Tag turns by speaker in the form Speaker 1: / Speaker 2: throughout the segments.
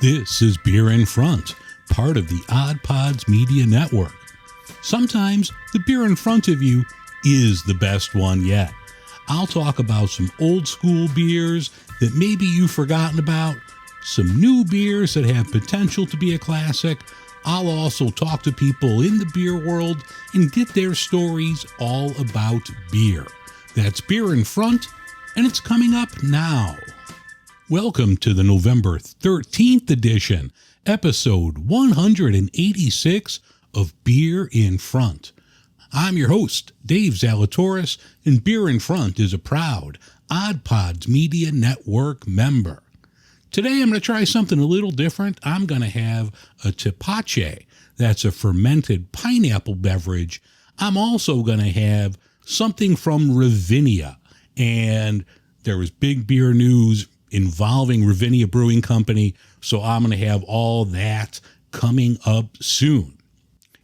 Speaker 1: This is Beer in Front, part of the Odd Pods Media Network. Sometimes the beer in front of you is the best one yet. I'll talk about some old school beers that maybe you've forgotten about, some new beers that have potential to be a classic. I'll also talk to people in the beer world and get their stories all about beer. That's Beer in Front, and it's coming up now. Welcome to the November 13th edition, episode 186 of Beer in Front. I'm your host, Dave Zalatoris, and Beer in Front is a proud Odd Pods Media Network member. Today I'm going to try something a little different. I'm going to have a Tepache. That's a fermented pineapple beverage. I'm also going to have something from Ravinia. And there was big beer news involving Ravinia Brewing Company, so I'm going to have all that coming up soon.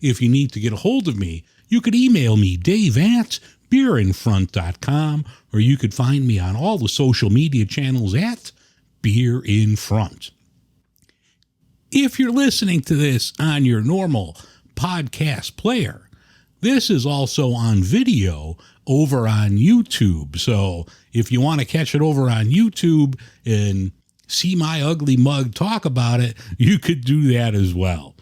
Speaker 1: If you need to get a hold of me, you could email me, dave@beerinfront.com, or you could find me on all the social media channels at Beer in Front. If you're listening to this on your normal podcast player, this is also on video over on YouTube. So if you want to catch it over on YouTube and see my ugly mug talk about it, you could do that as well.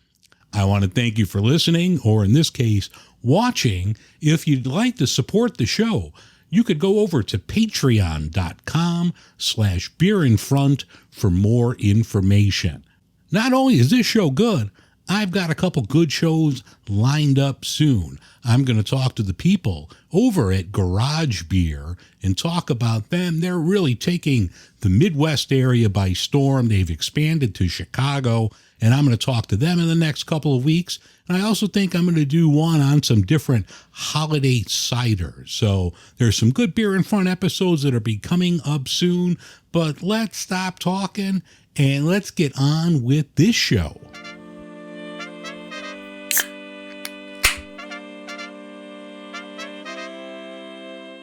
Speaker 1: I want to thank you for listening, or in this case, watching. If you'd like to support the show, you could go over to patreon.com/beerinfront for more information. Not only is this show good, I've got a couple good shows lined up soon. I'm going to talk to the people over at Garage Beer and talk about them. They're really taking the Midwest area by storm. They've expanded to Chicago, and I'm going to talk to them in the next couple of weeks. And I also think I'm going to do one on some different holiday ciders. So there's some good Beer in Front episodes that are be coming up soon. But let's stop talking and let's get on with this show.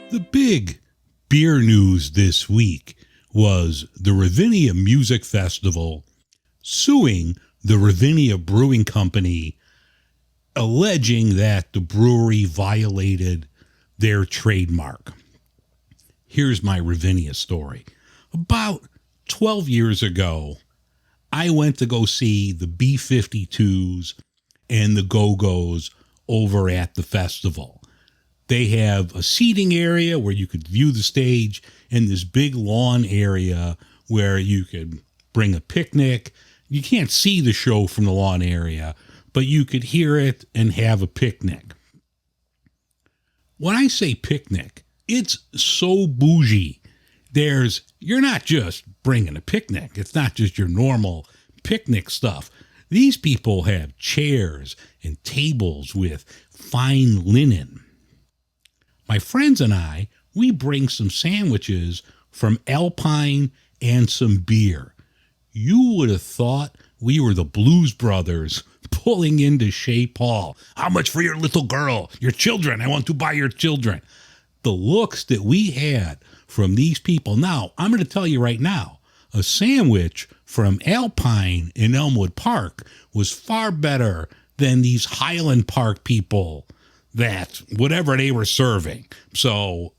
Speaker 1: The big beer news this week was the Ravinia Music Festival suing the Ravinia Brewing Company, alleging that the brewery violated their trademark. Here's my Ravinia story. About 12 years ago, I went to go see the B-52s and the Go-Go's over at the festival. They have a seating area where you could view the stage and this big lawn area where you could bring a picnic. You can't see the show from the lawn area, but you could hear it and have a picnic. When I say picnic, it's so bougie. You're not just bringing a picnic. It's not just your normal picnic stuff. These people have chairs and tables with fine linen. My friends and I, we bring some sandwiches from Alpine and some beer. You would have thought we were the Blues Brothers pulling into Shea Paul. How much for your little girl? Your children. I want to buy your children. The looks that we had from these people. Now, I'm going to tell you right now, a sandwich from Alpine in Elmwood Park was far better than these Highland Park people that whatever they were serving. So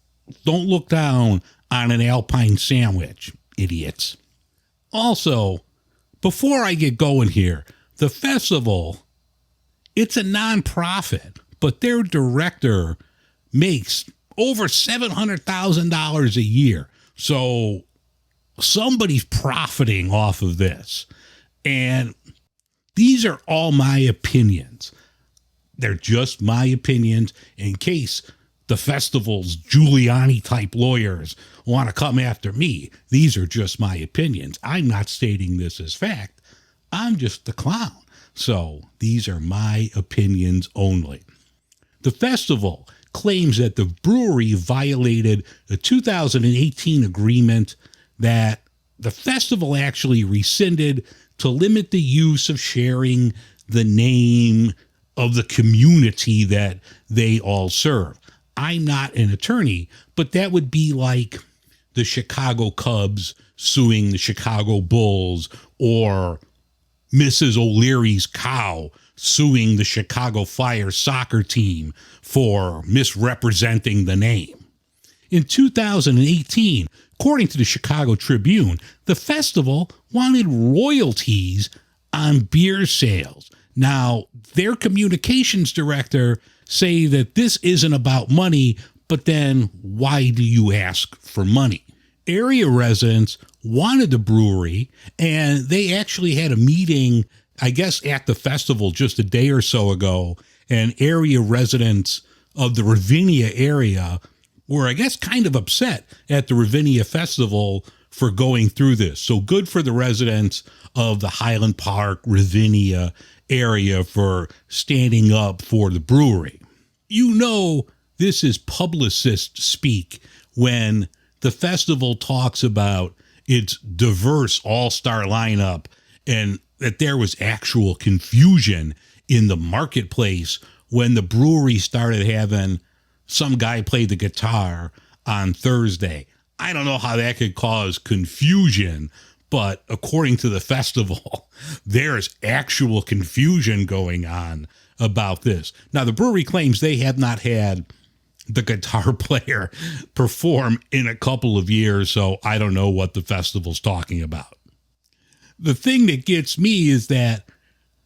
Speaker 1: don't look down on an Alpine sandwich, idiots. Also, before I get going here, the festival, it's a nonprofit, but their director makes over $700,000 a year. So somebody's profiting off of this. And these are all my opinions. They're just my opinions in case the festival's Giuliani-type lawyers want to come after me. These are just my opinions. I'm not stating this as fact. I'm just the clown. So these are my opinions only. The festival claims that the brewery violated a 2018 agreement that the festival actually rescinded to limit the use of sharing the name of the community that they all serve. I'm not an attorney, but that would be like the Chicago Cubs suing the Chicago Bulls, or Mrs. O'Leary's cow suing the Chicago Fire soccer team for misrepresenting the name. In 2018, according to the Chicago Tribune, the festival wanted royalties on beer sales. Now, their communications director say that this isn't about money, but then why do you ask for money? Area residents wanted the brewery, and they actually had a meeting, I guess, at the festival just a day or so ago, and area residents of the Ravinia area were, I guess, kind of upset at the Ravinia Festival for going through this. So good for the residents of the Highland Park, Ravinia area for standing up for the brewery. You know, this is publicist speak when the festival talks about its diverse all-star lineup and that there was actual confusion in the marketplace when the brewery started having some guy play the guitar on Thursday. I don't know how that could cause confusion, but according to the festival, there's actual confusion going on about this. Now, the brewery claims they have not had the guitar player perform in a couple of years, so I don't know what the festival's talking about. The thing that gets me is that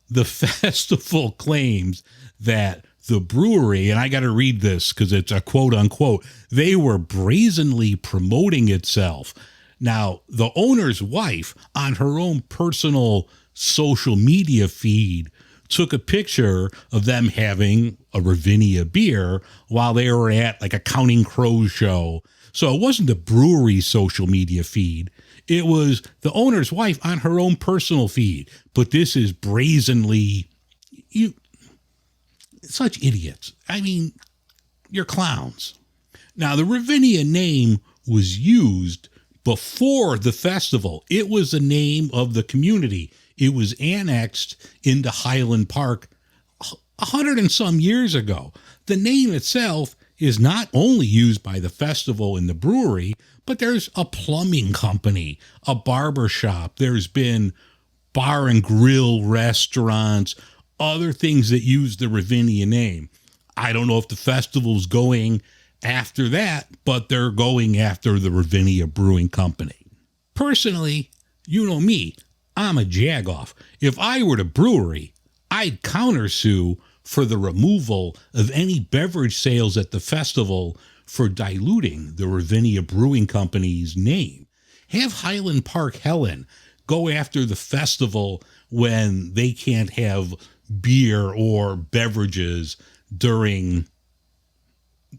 Speaker 1: the festival claims that the brewery, and I got to read this because it's a quote unquote, they were brazenly promoting itself. Now, the owner's wife on her own personal social media feed took a picture of them having a Ravinia beer while they were at like a Counting Crows show. So it wasn't the brewery's social media feed. It was the owner's wife on her own personal feed. But this is brazenly, such idiots. I mean, you're clowns. Now, the Ravinia name was used before the festival. It was the name of the community. It was annexed into Highland Park 100 and some years ago. The name itself is not only used by the festival and the brewery, but there's a plumbing company, a barber shop. There's been bar and grill restaurants, other things that use the Ravinia name. I don't know if the festival's going after that, but they're going after the Ravinia Brewing Company. Personally, you know me, I'm a jagoff. If I were the brewery, I'd countersue for the removal of any beverage sales at the festival for diluting the Ravinia Brewing Company's name. Have Highland Park Helen go after the festival when they can't have beer or beverages during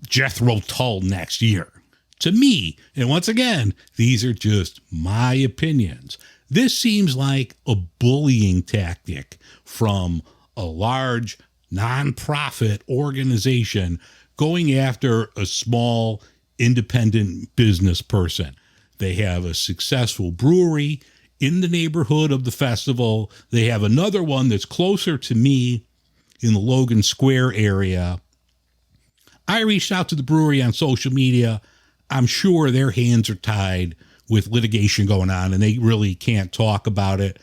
Speaker 1: Jethro Tull next year. To me, and once again, these are just my opinions, this seems like a bullying tactic from a large nonprofit organization going after a small independent business person. They have a successful brewery in the neighborhood of the festival. They have another one that's closer to me in the Logan Square area. I reached out to the brewery on social media. I'm sure their hands are tied with litigation going on and they really can't talk about it.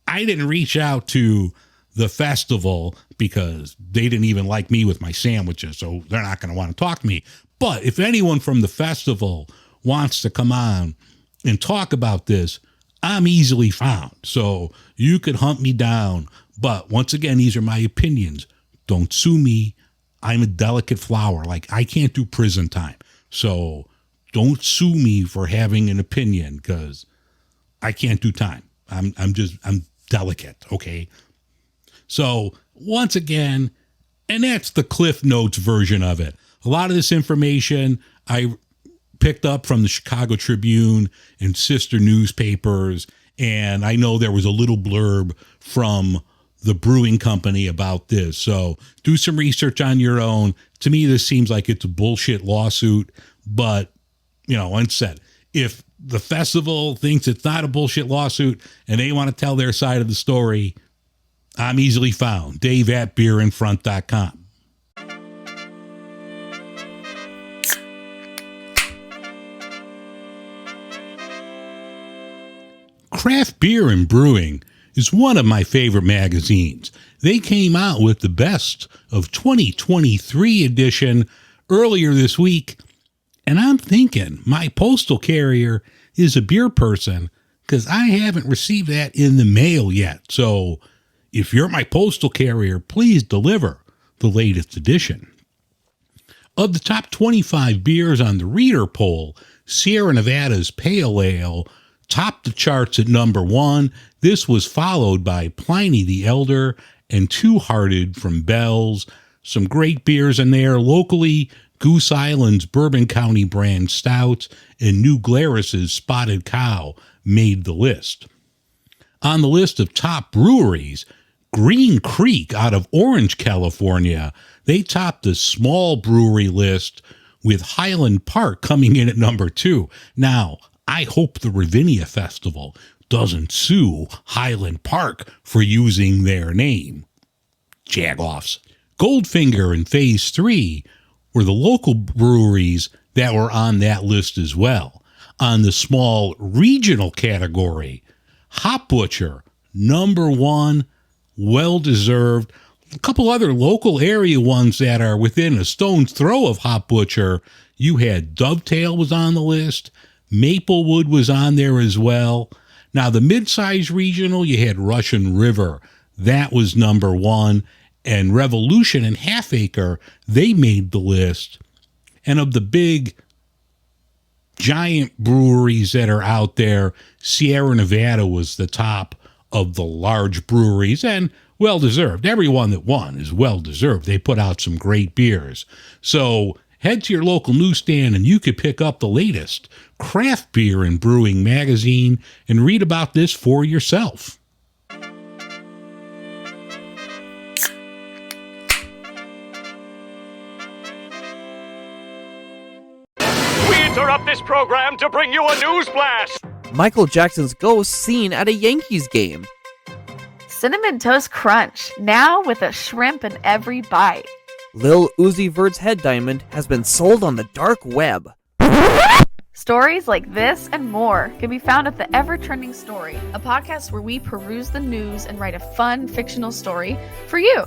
Speaker 1: I didn't reach out to the festival because they didn't even like me with my sandwiches, so they're not going to want to talk to me. But if anyone from the festival wants to come on and talk about this, I'm easily found. So you could hunt me down. But once again, these are my opinions. Don't sue me. I'm a delicate flower. Like, I can't do prison time. So don't sue me for having an opinion because I can't do time. I'm delicate. Okay. So once again, and that's the Cliff Notes version of it. A lot of this information I picked up from the Chicago Tribune and sister newspapers. And I know there was a little blurb from the brewing company about this. So do some research on your own. To me, this seems like it's a bullshit lawsuit. But, you know, once said, if the festival thinks it's not a bullshit lawsuit and they want to tell their side of the story, I'm easily found. Dave at beerinfront.com. Craft beer and brewing is one of my favorite magazines. They came out with the best of 2023 edition earlier this week, and I'm thinking my postal carrier is a beer person because I haven't received that in the mail yet. So if you're my postal carrier, please deliver the latest edition. Of the top 25 beers on the reader poll, Sierra Nevada's Pale Ale topped the charts at number 1. This was followed by Pliny the Elder and Two Hearted from Bell's. Some great beers in there. Locally, Goose Island's Bourbon County brand stouts and New Glarus's Spotted Cow made the list. On the list of top breweries, Green Creek out of Orange, California, they topped the small brewery list with Highland Park coming in at number 2. Now, I hope the Ravinia Festival doesn't sue Highland Park for using their name. Jagoffs. Goldfinger and Phase 3 were the local breweries that were on that list as well. On the small regional category, Hop Butcher, number 1, well-deserved. A couple other local area ones that are within a stone's throw of Hop Butcher. You had Dovetail was on the list. Maplewood was on there as well. Now, the mid-size regional, you had Russian River. That was number 1. And Revolution and Half Acre, they made the list. And of the big giant breweries that are out there, Sierra Nevada was the top of the large breweries, and well-deserved. Everyone that won is well-deserved. They put out some great beers. So head to your local newsstand and you could pick up the latest Craft Beer and Brewing magazine and read about this for yourself.
Speaker 2: We interrupt this program to bring you a news blast.
Speaker 3: Michael Jackson's ghost seen at a Yankees game.
Speaker 4: Cinnamon Toast Crunch, now with a shrimp in every bite.
Speaker 3: Lil Uzi Vert's head diamond has been sold on the dark web.
Speaker 4: Stories like this and more can be found at the EverTrending Story, a podcast where we peruse the news and write a fun fictional story for you.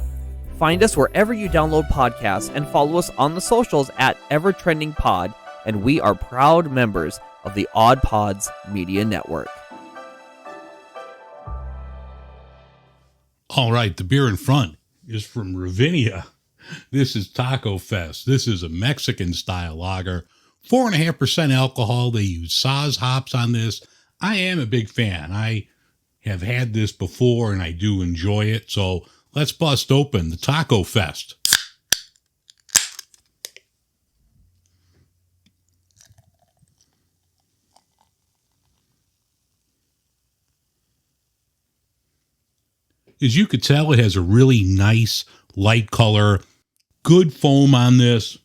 Speaker 3: Find us wherever you download podcasts and follow us on the socials at EverTrending Pod, and we are proud members of the Odd Pods Media Network.
Speaker 1: All right, the beer in front is from Ravinia. This is Taco Fest. This is a Mexican-style lager, 4.5% alcohol. They use Saz hops on this. I am a big fan. I have had this before, and I do enjoy it. So let's bust open the Taco Fest. As you could tell, it has a really nice light color, good foam on this.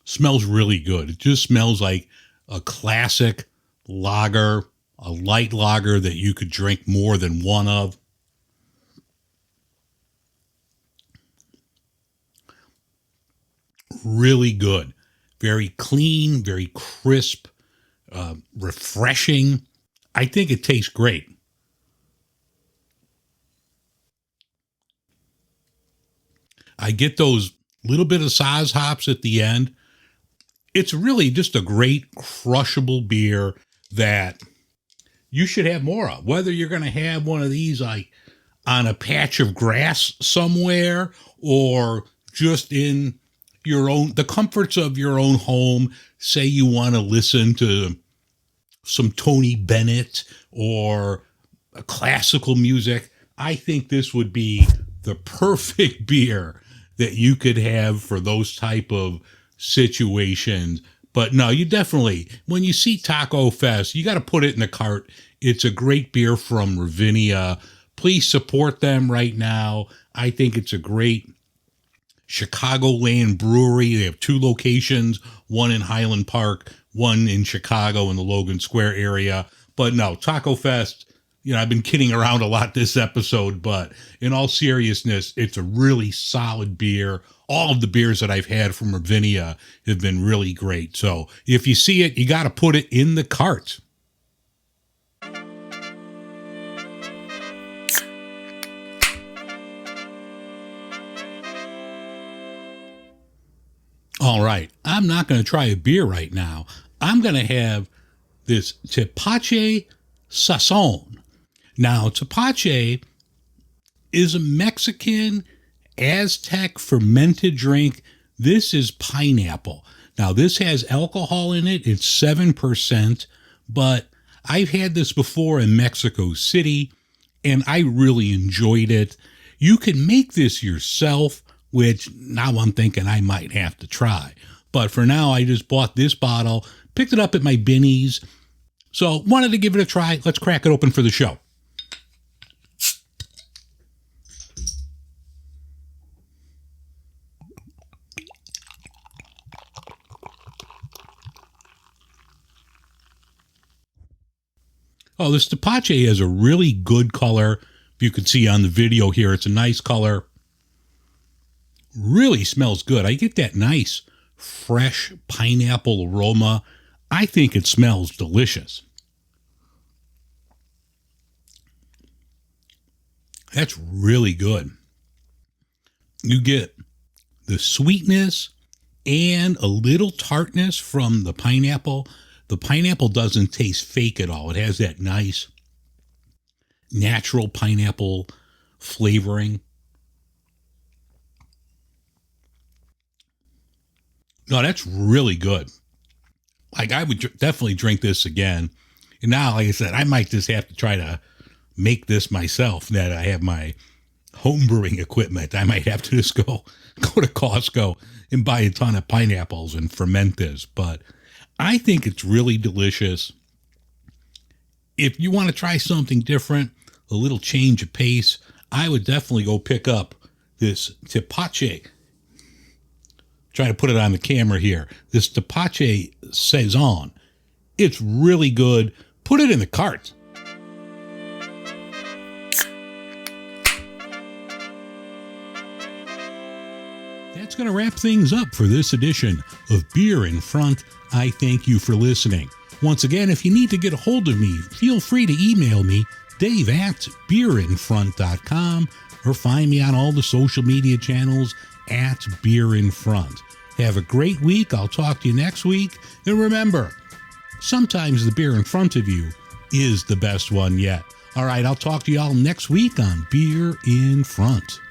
Speaker 1: Smells really good. It just smells like a classic lager, a light lager that you could drink more than one of. Really good. Very clean, very crisp, refreshing. I think it tastes great. I get those little bit of Saz hops at the end. It's really just a great crushable beer that you should have more of. Whether you're going to have one of these like on a patch of grass somewhere or just in your own, the comforts of your own home. Say you want to listen to some Tony Bennett or classical music. I think this would be the perfect beer that you could have for those type of situations. But no, you definitely, when you see Taco Fest, you got to put it in the cart. It's a great beer from Ravinia. Please support them right now. I think it's a great Chicagoland brewery. They have 2 locations, one in Highland Park, one in Chicago in the Logan Square area. But no, Taco Fest, you know, I've been kidding around a lot this episode, but in all seriousness, it's a really solid beer. All of the beers that I've had from Ravinia have been really great. So if you see it, you got to put it in the cart. All right, I'm not going to try a beer right now. I'm going to have this Tepache Sazon. Now, Tepache is a Mexican Aztec fermented drink. This is pineapple. Now, this has alcohol in it. It's 7%, but I've had this before in Mexico City, and I really enjoyed it. You can make this yourself, which now I'm thinking I might have to try. But for now, I just bought this bottle, picked it up at my Binny's. So wanted to give it a try. Let's crack it open for the show. Oh, this Tepache has a really good color. If you can see on the video here, it's a nice color. Really smells good. I get that nice, fresh pineapple aroma. I think it smells delicious. That's really good. You get the sweetness and a little tartness from the pineapple. The pineapple doesn't taste fake at all. It has that nice natural pineapple flavoring. No, that's really good. Like, I would definitely drink this again. And now, like I said, I might just have to try to make this myself. That I have my home brewing equipment. I might have to just go to Costco and buy a ton of pineapples and ferment this. But I think it's really delicious. If you want to try something different, a little change of pace, I would definitely go pick up this Tepache. Try to put it on the camera here. This Tepache Sazon. It's really good. Put it in the cart. That's going to wrap things up for this edition of Beer in Front. I thank you for listening. Once again, if you need to get a hold of me, feel free to email me, dave@beerinfront.com, or find me on all the social media channels at Beer in Front. Have a great week. I'll talk to you next week. And remember, sometimes the beer in front of you is the best one yet. All right, I'll talk to you all next week on Beer in Front.